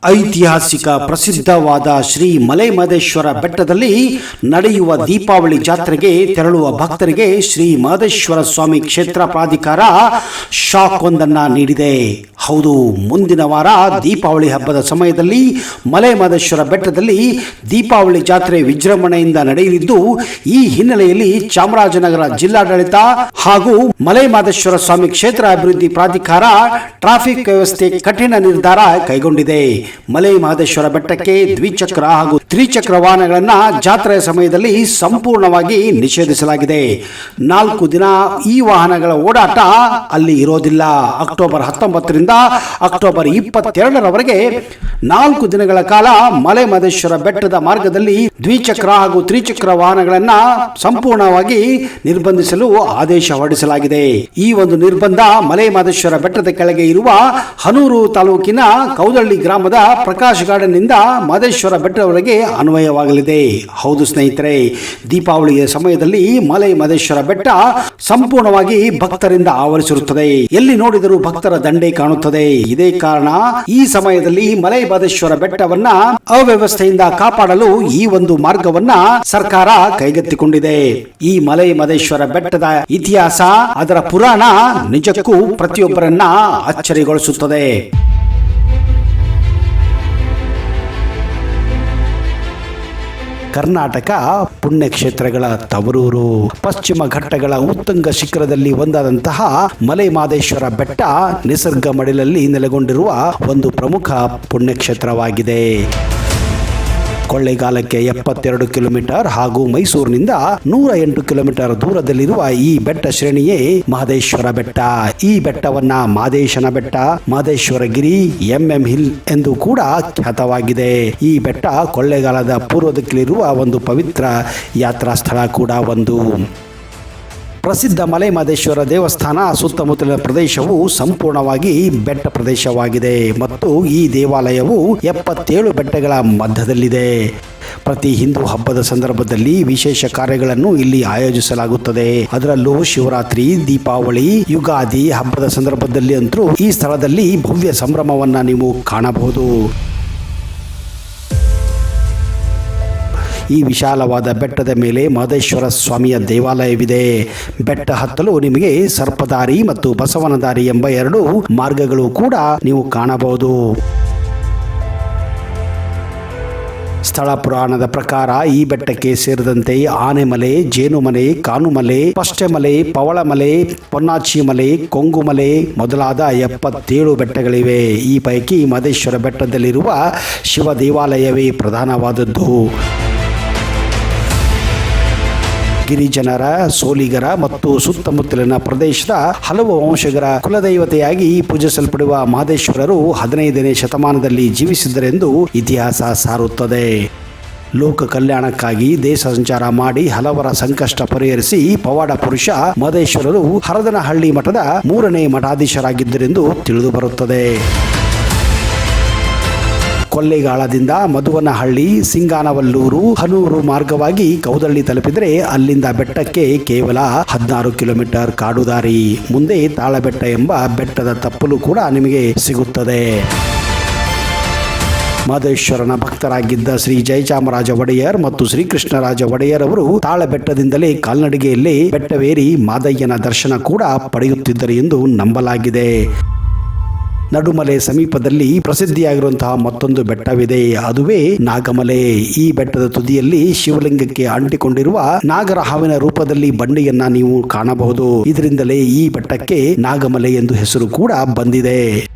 ಐತಿಹಾಸಿಕ ಪ್ರಸಿದ್ಧವಾದ ಶ್ರೀ ಮಲೆಮಹದೇಶ್ವರ ಬೆಟ್ಟದಲ್ಲಿ ನಡೆಯುವ ದೀಪಾವಳಿ ಜಾತ್ರೆಗೆ ತೆರಳುವ ಭಕ್ತರಿಗೆ ಶ್ರೀ ಮಹದೇಶ್ವರ ಸ್ವಾಮಿ ಕ್ಷೇತ್ರ ಪ್ರಾಧಿಕಾರ ಶಾಕ್ ಒಂದನ್ನು ನೀಡಿದೆ. ಹೌದು, ಮುಂದಿನ ವಾರ ದೀಪಾವಳಿ ಹಬ್ಬದ ಸಮಯದಲ್ಲಿ ಮಲೆಮಹದೇಶ್ವರ ಬೆಟ್ಟದಲ್ಲಿ ದೀಪಾವಳಿ ಜಾತ್ರೆ ವಿಜೃಂಭಣೆಯಿಂದ ನಡೆಯಲಿದ್ದು, ಈ ಹಿನ್ನೆಲೆಯಲ್ಲಿ ಚಾಮರಾಜನಗರ ಜಿಲ್ಲಾಡಳಿತ ಹಾಗೂ ಮಲೆಮಹದೇಶ್ವರ ಸ್ವಾಮಿ ಕ್ಷೇತ್ರ ಅಭಿವೃದ್ಧಿ ಪ್ರಾಧಿಕಾರ ಟ್ರಾಫಿಕ್ ವ್ಯವಸ್ಥೆ ಕಠಿಣ ನಿರ್ಧಾರ ಕೈಗೊಂಡಿದೆ. ಮಲೆಮಹದೇಶ್ವರ ಬೆಟ್ಟಕ್ಕೆ ದ್ವಿಚಕ್ರ ಹಾಗೂ ತ್ರಿಚಕ್ರ ವಾಹನಗಳನ್ನು ಜಾತ್ರೆಯ ಸಮಯದಲ್ಲಿ ಸಂಪೂರ್ಣವಾಗಿ ನಿಷೇಧಿಸಲಾಗಿದೆ. 4 ದಿನ ಈ ವಾಹನಗಳ ಓಡಾಟ ಅಲ್ಲಿ ಇರೋದಿಲ್ಲ. ಅಕ್ಟೋಬರ್ 19ರಿಂದ ಅಕ್ಟೋಬರ್ 22ರವರೆಗೆ 4 ದಿನಗಳ ಕಾಲ ಮಲೆಮಹದೇಶ್ವರ ಬೆಟ್ಟದ ಮಾರ್ಗದಲ್ಲಿ ದ್ವಿಚಕ್ರ ಹಾಗೂ ತ್ರಿಚಕ್ರ ವಾಹನಗಳನ್ನು ಸಂಪೂರ್ಣವಾಗಿ ನಿರ್ಬಂಧಿಸಲು ಆದೇಶ ಹೊರಡಿಸಲಾಗಿದೆ. ಈ ಒಂದು ನಿರ್ಬಂಧ ಮಲೆಮಹದೇಶ್ವರ ಬೆಟ್ಟದ ಕೆಳಗೆ ಇರುವ ಹನೂರು ತಾಲೂಕಿನ ಕೌದಳ್ಳಿ ಗ್ರಾಮದ ಪ್ರಕಾಶ್ ಗಾರ್ಡನ್ ನಿಂದ ಮಹದೇಶ್ವರ ಬೆಟ್ಟದವರೆಗೆ ಅನ್ವಯವಾಗಲಿದೆ. ಹೌದು ಸ್ನೇಹಿತರೆ, ದೀಪಾವಳಿಯ ಸಮಯದಲ್ಲಿ ಮಲೆಮಹದೇಶ್ವರ ಬೆಟ್ಟ ಸಂಪೂರ್ಣವಾಗಿ ಭಕ್ತರಿಂದ ಆವರಿಸಿರುತ್ತದೆ. ಎಲ್ಲಿ ನೋಡಿದರೂ ಭಕ್ತರ ದಂಡೆ ಕಾಣುತ್ತದೆ. ಇದೇ ಕಾರಣ ಈ ಸಮಯದಲ್ಲಿ ಮಲೆಮಹದೇಶ್ವರ ಬೆಟ್ಟವನ್ನ ಅವ್ಯವಸ್ಥೆಯಿಂದ ಕಾಪಾಡಲು ಈ ಒಂದು ಮಾರ್ಗವನ್ನ ಸರ್ಕಾರ ಕೈಗೆತ್ತಿಕೊಂಡಿದೆ. ಈ ಮಲೆಮಹದೇಶ್ವರ ಬೆಟ್ಟದ ಇತಿಹಾಸ, ಅದರ ಪುರಾಣ ನಿಜಕ್ಕೂ ಪ್ರತಿಯೊಬ್ಬರನ್ನ ಅಚ್ಚರಿಗೊಳಿಸುತ್ತದೆ. ಕರ್ನಾಟಕ ಪುಣ್ಯಕ್ಷೇತ್ರಗಳ ತವರೂರು. ಪಶ್ಚಿಮ ಘಟ್ಟಗಳ ಉತ್ತುಂಗ ಶಿಖರದಲ್ಲಿ ಒಂದಾದಂತಹ ಮಲೆಮಹದೇಶ್ವರ ಬೆಟ್ಟ ನಿಸರ್ಗ ಮಡಿಲಲ್ಲಿ ನೆಲೆಗೊಂಡಿರುವ ಒಂದು ಪ್ರಮುಖ ಪುಣ್ಯಕ್ಷೇತ್ರವಾಗಿದೆ. ಕೊಳ್ಳೇಗಾಲಕ್ಕೆ 72 ಕಿಲೋಮೀಟರ್ ಹಾಗೂ ಮೈಸೂರಿನಿಂದ 108 ಕಿಲೋಮೀಟರ್ ದೂರದಲ್ಲಿರುವ ಈ ಬೆಟ್ಟ ಶ್ರೇಣಿಯೇ ಮಹದೇಶ್ವರ ಬೆಟ್ಟ. ಈ ಬೆಟ್ಟವನ್ನ ಮಹದೇಶನ ಬೆಟ್ಟ, ಮಹದೇಶ್ವರ ಗಿರಿ, ಎಂಎಂ ಹಿಲ್ ಎಂದು ಕೂಡ ಖ್ಯಾತವಾಗಿದೆ. ಈ ಬೆಟ್ಟ ಕೊಳ್ಳೇಗಾಲದ ಪೂರ್ವದಲ್ಲಿರುವ ಒಂದು ಪವಿತ್ರ ಯಾತ್ರಾ ಸ್ಥಳ ಕೂಡ ಒಂದು. ಪ್ರಸಿದ್ಧ ಮಲೆಮಹದೇಶ್ವರ ದೇವಸ್ಥಾನ ಸುತ್ತಮುತ್ತಲಿನ ಪ್ರದೇಶವು ಸಂಪೂರ್ಣವಾಗಿ ಬೆಟ್ಟ ಪ್ರದೇಶವಾಗಿದೆ ಮತ್ತು ಈ ದೇವಾಲಯವು 77 ಬೆಟ್ಟಗಳ ಮಧ್ಯದಲ್ಲಿದೆ. ಪ್ರತಿ ಹಿಂದೂ ಹಬ್ಬದ ಸಂದರ್ಭದಲ್ಲಿ ವಿಶೇಷ ಕಾರ್ಯಗಳನ್ನು ಇಲ್ಲಿ ಆಯೋಜಿಸಲಾಗುತ್ತದೆ. ಅದರಲ್ಲೂ ಶಿವರಾತ್ರಿ, ದೀಪಾವಳಿ, ಯುಗಾದಿ ಹಬ್ಬದ ಸಂದರ್ಭದಲ್ಲಿ ಅಂತೂ ಈ ಸ್ಥಳದಲ್ಲಿ ಭವ್ಯ ಸಂಭ್ರಮವನ್ನ ನೀವು ಕಾಣಬಹುದು. ಈ ವಿಶಾಲವಾದ ಬೆಟ್ಟದ ಮೇಲೆ ಮಹದೇಶ್ವರ ಸ್ವಾಮಿಯ ದೇವಾಲಯವಿದೆ. ಬೆಟ್ಟ ಹತ್ತಲು ನಿಮಗೆ ಸರ್ಪದಾರಿ ಮತ್ತು ಬಸವನದಾರಿ ಎಂಬ 2 ಮಾರ್ಗಗಳು ಕೂಡ ನೀವು ಕಾಣಬಹುದು. ಸ್ಥಳ ಪುರಾಣದ ಪ್ರಕಾರ ಈ ಬೆಟ್ಟಕ್ಕೆ ಸೇರಿದಂತೆ ಆನೆಮಲೆ, ಜೇನುಮಲೆ, ಕಾನುಮಲೆ, ಪಷ್ಟೆಮಲೆ, ಪವಳಮಲೆ, ಪೊನ್ನಾಚಿಮಲೆ, ಕೊಂಗುಮಲೆ ಮೊದಲಾದ 77 ಬೆಟ್ಟಗಳಿವೆ. ಈ ಪೈಕಿ ಮಹದೇಶ್ವರ ಬೆಟ್ಟದಲ್ಲಿರುವ ಶಿವ ದೇವಾಲಯವೇ ಪ್ರಧಾನವಾದದ್ದು. ಗಿರಿಜನರ, ಸೋಲಿಗರ ಮತ್ತು ಸುತ್ತಮುತ್ತಲಿನ ಪ್ರದೇಶದ ಹಲವು ವಂಶಗಳ ಕುಲದೈವತೆಯಾಗಿ ಪೂಜಿಸಲ್ಪಡುವ ಮಹದೇಶ್ವರರು 15ನೇ ಶತಮಾನದಲ್ಲಿ ಜೀವಿಸಿದ್ದರೆಂದು ಇತಿಹಾಸ ಸಾರುತ್ತದೆ. ಲೋಕ ಕಲ್ಯಾಣಕ್ಕಾಗಿ ದೇಶ ಸಂಚಾರ ಮಾಡಿ ಹಲವರ ಸಂಕಷ್ಟ ಪರಿಹರಿಸಿ ಪವಾಡ ಪುರುಷ ಮಹದೇಶ್ವರರು ಹರದನಹಳ್ಳಿ ಮಠದ 3ನೇ ಮಠಾಧೀಶರಾಗಿದ್ದರೆಂದು ತಿಳಿದು ಬರುತ್ತದೆ. ಕೊಳ್ಳೇಗಾಲದಿಂದ ಮಧುವನಹಳ್ಳಿ, ಸಿಂಗಾನವಲ್ಲೂರು, ಹನೂರು ಮಾರ್ಗವಾಗಿ ಕೌದಳ್ಳಿ ತಲುಪಿದರೆ ಅಲ್ಲಿಂದ ಬೆಟ್ಟಕ್ಕೆ ಕೇವಲ 16 ಕಿಲೋಮೀಟರ್ ಕಾಡು ದಾರಿ. ಮುಂದೆ ತಾಳಬೆಟ್ಟ ಎಂಬ ಬೆಟ್ಟದ ತಪ್ಪಲು ಕೂಡ ನಿಮಗೆ ಸಿಗುತ್ತದೆ. ಮಹದೇಶ್ವರನ ಭಕ್ತರಾಗಿದ್ದ ಶ್ರೀ ಜಯಚಾಮರಾಜ ಒಡೆಯರ್ ಮತ್ತು ಶ್ರೀಕೃಷ್ಣರಾಜ ಒಡೆಯರ್ ಅವರು ತಾಳಬೆಟ್ಟದಿಂದಲೇ ಕಾಲ್ನಡಿಗೆಯಲ್ಲಿ ಬೆಟ್ಟವೇರಿ ಮಾದಯ್ಯನ ದರ್ಶನ ಕೂಡ ಪಡೆಯುತ್ತಿದ್ದರು ಎಂದು ನಂಬಲಾಗಿದೆ. ನಡುಮಲೆ ಸಮೀಪದಲ್ಲಿ ಪ್ರಸಿದ್ಧಿಯಾಗಿರುವಂತಹ ಮತ್ತೊಂದು ಬೆಟ್ಟವಿದೆ, ಅದುವೇ ನಾಗಮಲೆ. ಈ ಬೆಟ್ಟದ ತುದಿಯಲ್ಲಿ ಶಿವಲಿಂಗಕ್ಕೆ ಅಂಟಿಕೊಂಡಿರುವ ನಾಗರ ಹಾವಿನ ರೂಪದಲ್ಲಿ ಬಂಡೆಯನ್ನ ನೀವು ಕಾಣಬಹುದು. ಇದರಿಂದಲೇ ಈ ಬೆಟ್ಟಕ್ಕೆ ನಾಗಮಲೆ ಎಂದು ಹೆಸರು ಕೂಡ ಬಂದಿದೆ.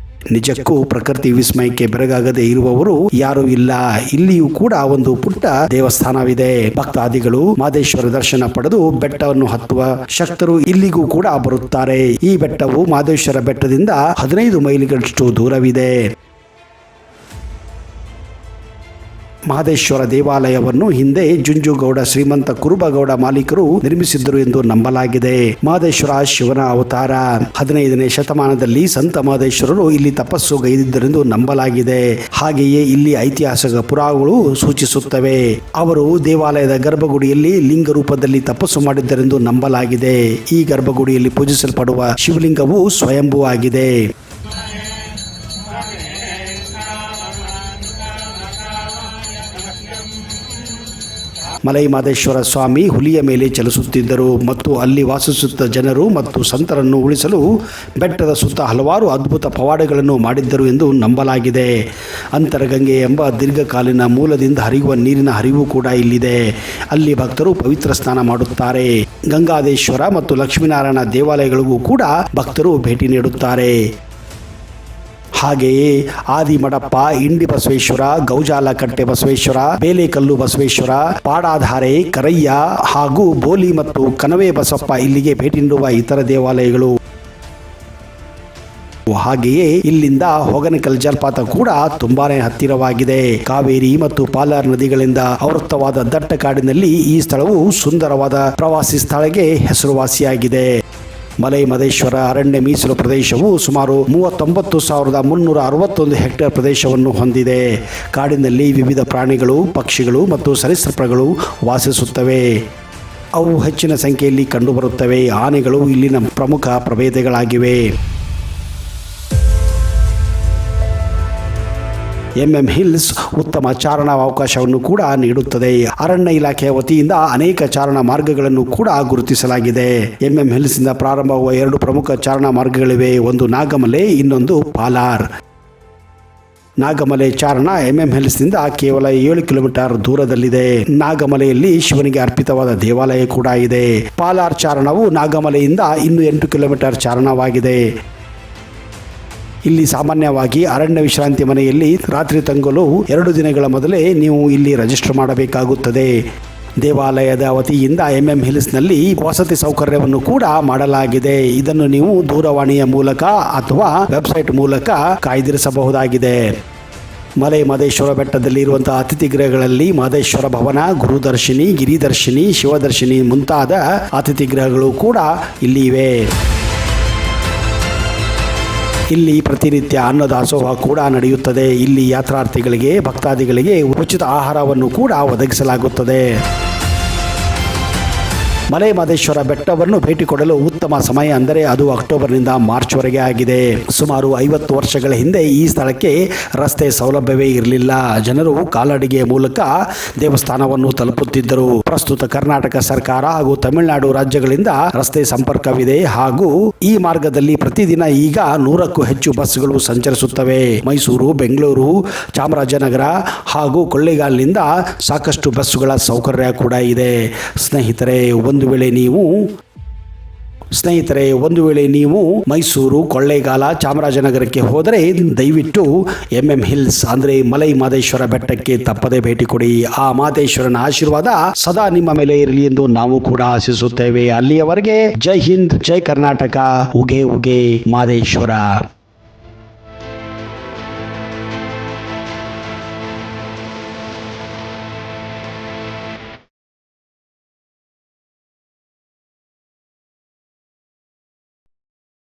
ನಿಜಕ್ಕೂ ಪ್ರಕೃತಿ ವಿಸ್ಮಯಕ್ಕೆ ಬೆರಗಾಗದೆ ಇರುವವರು ಯಾರೂ ಇಲ್ಲ. ಇಲ್ಲಿಯೂ ಕೂಡ ಒಂದು ಪುಟ್ಟ ದೇವಸ್ಥಾನವಿದೆ. ಭಕ್ತಾದಿಗಳು ಮಹದೇಶ್ವರ ದರ್ಶನ ಪಡೆದು ಬೆಟ್ಟವನ್ನು ಹತ್ತುವ ಶಕ್ತರು ಇಲ್ಲಿಗೂ ಕೂಡ ಬರುತ್ತಾರೆ. ಈ ಬೆಟ್ಟವು ಮಹದೇಶ್ವರ ಬೆಟ್ಟದಿಂದ 15 ಮೈಲಿಗಳಷ್ಟು ದೂರವಿದೆ. ಮಹದೇಶ್ವರ ದೇವಾಲಯವನ್ನು ಹಿಂದೆ ಜುಂಜುಗೌಡ ಶ್ರೀಮಂತ ಕುರುಬಗೌಡ ಮಾಲೀಕರು ನಿರ್ಮಿಸಿದ್ದರು ಎಂದು ನಂಬಲಾಗಿದೆ. ಮಹದೇಶ್ವರ ಶಿವನ ಅವತಾರ. 15ನೇ ಶತಮಾನದಲ್ಲಿ ಸಂತ ಮಹದೇಶ್ವರರು ಇಲ್ಲಿ ತಪಸ್ಸು ಗೈದಿದ್ದರೆಂದು ನಂಬಲಾಗಿದೆ. ಹಾಗೆಯೇ ಇಲ್ಲಿ ಐತಿಹಾಸಿಕ ಪುರಾವೆಗಳು ಸೂಚಿಸುತ್ತವೆ. ಅವರು ದೇವಾಲಯದ ಗರ್ಭಗುಡಿಯಲ್ಲಿ ಲಿಂಗ ರೂಪದಲ್ಲಿ ತಪಸ್ಸು ಮಾಡಿದ್ದರೆಂದು ನಂಬಲಾಗಿದೆ. ಈ ಗರ್ಭಗುಡಿಯಲ್ಲಿ ಪೂಜಿಸಲ್ಪಡುವ ಶಿವಲಿಂಗವು ಸ್ವಯಂಭೂ ಆಗಿದೆ. ಮಲೈ ಮಹದೇಶ್ವರ ಸ್ವಾಮಿ ಹುಲಿಯ ಮೇಲೆ ಚಲಿಸುತ್ತಿದ್ದರು ಮತ್ತು ಅಲ್ಲಿ ವಾಸಿಸುತ್ತಿದ್ದ ಜನರು ಮತ್ತು ಸಂತರನ್ನು ಉಳಿಸಲು ಬೆಟ್ಟದ ಸುತ್ತ ಹಲವಾರು ಅದ್ಭುತ ಪವಾಡಗಳನ್ನು ಮಾಡಿದ್ದರು ಎಂದು ನಂಬಲಾಗಿದೆ. ಅಂತರಗಂಗೆ ಎಂಬ ದೀರ್ಘಕಾಲೀನ ಮೂಲದಿಂದ ಹರಿಯುವ ನೀರಿನ ಹರಿವು ಕೂಡ ಇಲ್ಲಿದೆ. ಅಲ್ಲಿ ಭಕ್ತರು ಪವಿತ್ರ ಸ್ನಾನ ಮಾಡುತ್ತಾರೆ. ಗಂಗಾದೇಶ್ವರ ಮತ್ತು ಲಕ್ಷ್ಮೀನಾರಾಯಣ ದೇವಾಲಯಗಳಿಗೂ ಕೂಡ ಭಕ್ತರು ಭೇಟಿ ನೀಡುತ್ತಾರೆ. ಹಾಗೆಯೇ ಆದಿಮಡಪ್ಪ, ಇಂಡಿ ಬಸವೇಶ್ವರ, ಗೌಜಾಲಕಟ್ಟೆ ಬಸವೇಶ್ವರ, ಬೇಲೆಕಲ್ಲು ಬಸವೇಶ್ವರ, ಪಾಡಾಧಾರೆ, ಕರಯ್ಯ ಹಾಗೂ ಬೋಲಿ ಮತ್ತು ಕನವೆ ಬಸಪ್ಪ ಇಲ್ಲಿಗೆ ಭೇಟಿ ನೀಡುವ ಇತರ ದೇವಾಲಯಗಳು. ಹಾಗೆಯೇ ಇಲ್ಲಿಂದ ಹೊಗನಕಲ್ ಜಲಪಾತ ಕೂಡ ತುಂಬಾನೇ ಹತ್ತಿರವಾಗಿದೆ. ಕಾವೇರಿ ಮತ್ತು ಪಾಲಾರ್ ನದಿಗಳಿಂದ ಆವೃತವಾದ ದಟ್ಟ ಕಾಡಿನಲ್ಲಿ ಈ ಸ್ಥಳವು ಸುಂದರವಾದ ಪ್ರವಾಸಿ ಸ್ಥಳಕ್ಕೆ ಹೆಸರುವಾಸಿಯಾಗಿದೆ. ಮಲೈ ಮಹದೇಶ್ವರ ಅರಣ್ಯ ಮೀಸಲು ಪ್ರದೇಶವು ಸುಮಾರು 39,361 ಹೆಕ್ಟೇರ್ ಪ್ರದೇಶವನ್ನು ಹೊಂದಿದೆ. ಕಾಡಿನಲ್ಲಿ ವಿವಿಧ ಪ್ರಾಣಿಗಳು, ಪಕ್ಷಿಗಳು ಮತ್ತು ಸರೀಸೃಪಗಳು ವಾಸಿಸುತ್ತವೆ. ಅವು ಹೆಚ್ಚಿನ ಸಂಖ್ಯೆಯಲ್ಲಿ ಕಂಡುಬರುತ್ತವೆ. ಆನೆಗಳು ಇಲ್ಲಿನ ಪ್ರಮುಖ ಪ್ರಭೇದಗಳಾಗಿವೆ. ಹಿಲ್ಸ್ ಉತ್ತಮ ಚಾರಣ ಅವಕಾಶವನ್ನು ಕೂಡ ನೀಡುತ್ತದೆ. ಅರಣ್ಯ ಇಲಾಖೆಯ ವತಿಯಿಂದ ಅನೇಕ ಚಾರಣ ಮಾರ್ಗಗಳನ್ನು ಕೂಡ ಗುರುತಿಸಲಾಗಿದೆ. ಹಿಲ್ಸ್ ಇಂದ ಪ್ರಾರಂಭವಾಗುವ 2 ಪ್ರಮುಖ ಚಾರಣ ಮಾರ್ಗಗಳಿವೆ. ಒಂದು ನಾಗಮಲೆ, ಇನ್ನೊಂದು ಪಾಲಾರ್. ನಾಗಮಲೆ ಚಾರಣ ಹಿಲ್ಸ್ನಿಂದ ಕೇವಲ 7 ಕಿಲೋಮೀಟರ್ ದೂರದಲ್ಲಿದೆ. ನಾಗಮಲೆಯಲ್ಲಿ ಶಿವನಿಗೆ ಅರ್ಪಿತವಾದ ದೇವಾಲಯ ಕೂಡ ಇದೆ. ಪಾಲಾರ್ ಚಾರಣವು ನಾಗಮಲೆಯಿಂದ ಇನ್ನು 8 ಕಿಲೋಮೀಟರ್ ಚಾರಣವಾಗಿದೆ. ಇಲ್ಲಿ ಸಾಮಾನ್ಯವಾಗಿ ಅರಣ್ಯ ವಿಶ್ರಾಂತಿ ಮನೆಯಲ್ಲಿ ರಾತ್ರಿ ತಂಗಲು 2 ದಿನಗಳ ಮೊದಲೇ ನೀವು ಇಲ್ಲಿ ರಿಜಿಸ್ಟರ್ ಮಾಡಬೇಕಾಗುತ್ತದೆ. ದೇವಾಲಯದ ವತಿಯಿಂದ ಹಿಲ್ಸ್ನಲ್ಲಿ ವಸತಿ ಸೌಕರ್ಯವನ್ನು ಕೂಡ ಮಾಡಲಾಗಿದೆ. ಇದನ್ನು ನೀವು ದೂರವಾಣಿಯ ಮೂಲಕ ಅಥವಾ ವೆಬ್ಸೈಟ್ ಮೂಲಕ ಕಾಯ್ದಿರಿಸಬಹುದಾಗಿದೆ. ಮಲೈ ಮಹದೇಶ್ವರ ಬೆಟ್ಟದಲ್ಲಿ ಇರುವಂತಹ ಅತಿಥಿ ಗೃಹಗಳಲ್ಲಿ ಮಹದೇಶ್ವರ ಭವನ, ಗುರುದರ್ಶಿನಿ, ಗಿರಿದರ್ಶಿನಿ, ಶಿವದರ್ಶಿನಿ ಮುಂತಾದ ಅತಿಥಿ ಗೃಹಗಳು ಕೂಡ ಇಲ್ಲಿ ಇವೆ. ಇಲ್ಲಿ ಪ್ರತಿನಿತ್ಯ ಅನ್ನದಾಸೋಹ ಕೂಡ ನಡೆಯುತ್ತದೆ. ಇಲ್ಲಿ ಯಾತ್ರಾರ್ಥಿಗಳಿಗೆ, ಭಕ್ತಾದಿಗಳಿಗೆ ಉಚಿತ ಆಹಾರವನ್ನು ಕೂಡ ಒದಗಿಸಲಾಗುತ್ತದೆ. ಮಲೈ ಮಹದೇಶ್ವರ ಬೆಟ್ಟವನ್ನು ಭೇಟಿ ಕೊಡಲು ಉತ್ತಮ ಸಮಯ ಅಂದರೆ ಅದು ಅಕ್ಟೋಬರ್ನಿಂದ ಮಾರ್ಚ್ವರೆಗೆ ಆಗಿದೆ. ಸುಮಾರು 50 ವರ್ಷಗಳ ಹಿಂದೆ ಈ ಸ್ಥಳಕ್ಕೆ ರಸ್ತೆ ಸೌಲಭ್ಯವೇ ಇರಲಿಲ್ಲ. ಜನರು ಕಾಲ್ನಡಿಗೆಯ ಮೂಲಕ ದೇವಸ್ಥಾನವನ್ನು ತಲುಪುತ್ತಿದ್ದರು. ಪ್ರಸ್ತುತ ಕರ್ನಾಟಕ ಸರ್ಕಾರ ಹಾಗೂ ತಮಿಳುನಾಡು ರಾಜ್ಯಗಳಿಂದ ರಸ್ತೆ ಸಂಪರ್ಕವಿದೆ ಹಾಗೂ ಈ ಮಾರ್ಗದಲ್ಲಿ ಪ್ರತಿದಿನ ಈಗ 100ಕ್ಕೂ ಹೆಚ್ಚು ಬಸ್ಗಳು ಸಂಚರಿಸುತ್ತವೆ. ಮೈಸೂರು, ಬೆಂಗಳೂರು, ಚಾಮರಾಜನಗರ ಹಾಗೂ ಕೊಳ್ಳೇಗಾಲದಿಂದ ಸಾಕಷ್ಟು ಬಸ್ಸುಗಳ ಸೌಕರ್ಯ ಕೂಡ ಇದೆ. ಸ್ನೇಹಿತರೆ, ಒಂದು ವೇಳೆ ನೀವು ಮೈಸೂರು, ಕೊಳ್ಳೇಗಾಲ, ಚಾಮರಾಜನಗರಕ್ಕೆ ಹೋದರೆ ದಯವಿಟ್ಟು ಹಿಲ್ಸ್ ಅಂದರೆ ಮಲೈ ಮಹದೇಶ್ವರ ಬೆಟ್ಟಕ್ಕೆ ತಪ್ಪದೆ ಭೇಟಿ ಕೊಡಿ. ಆ ಮಹದೇಶ್ವರನ ಆಶೀರ್ವಾದ ಸದಾ ನಿಮ್ಮ ಮೇಲೆ ಇರಲಿ ಎಂದು ನಾವು ಕೂಡ ಆಶಿಸುತ್ತೇವೆ. ಅಲ್ಲಿಯವರೆಗೆ ಜೈ ಹಿಂದ್, ಜೈ ಕರ್ನಾಟಕ, ಉಗೆ ಉಗೆ ಮಹದೇಶ್ವರ.